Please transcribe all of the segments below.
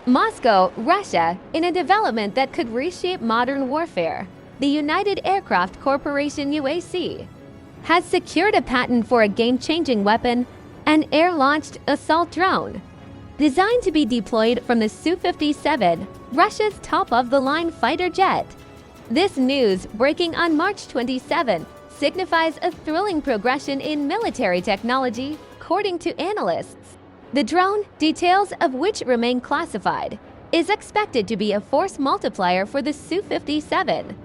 Moscow, Russia, in a development that could reshape modern warfare. The United Aircraft Corporation UAC has secured a patent for a game-changing weapon, an air-launched assault drone. Designed to be deployed from the Su-57, Russia's top-of-the-line fighter jet. This news, breaking on March 27, signifies a thrilling progression in military technology, according to analysts. The drone, details of which remain classified, is expected to be a force multiplier for the Su-57.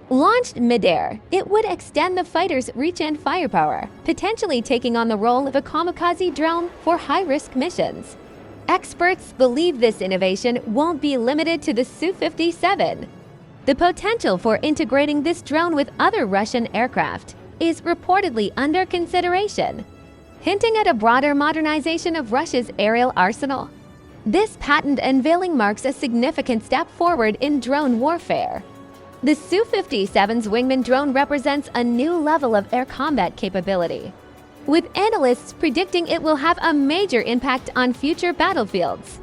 Launched midair, it would extend the fighter's reach and firepower, potentially taking on the role of a kamikaze drone for high-risk missions. Experts believe this innovation won't be limited to the Su-57. The potential for integrating this drone with other Russian aircraft is reportedly under consideration, hinting at a broader modernization of Russia's aerial arsenal. This patent unveiling marks a significant step forward in drone warfare. The Su-57's Wingman drone represents a new level of air combat capability, with analysts predicting it will have a major impact on future battlefields.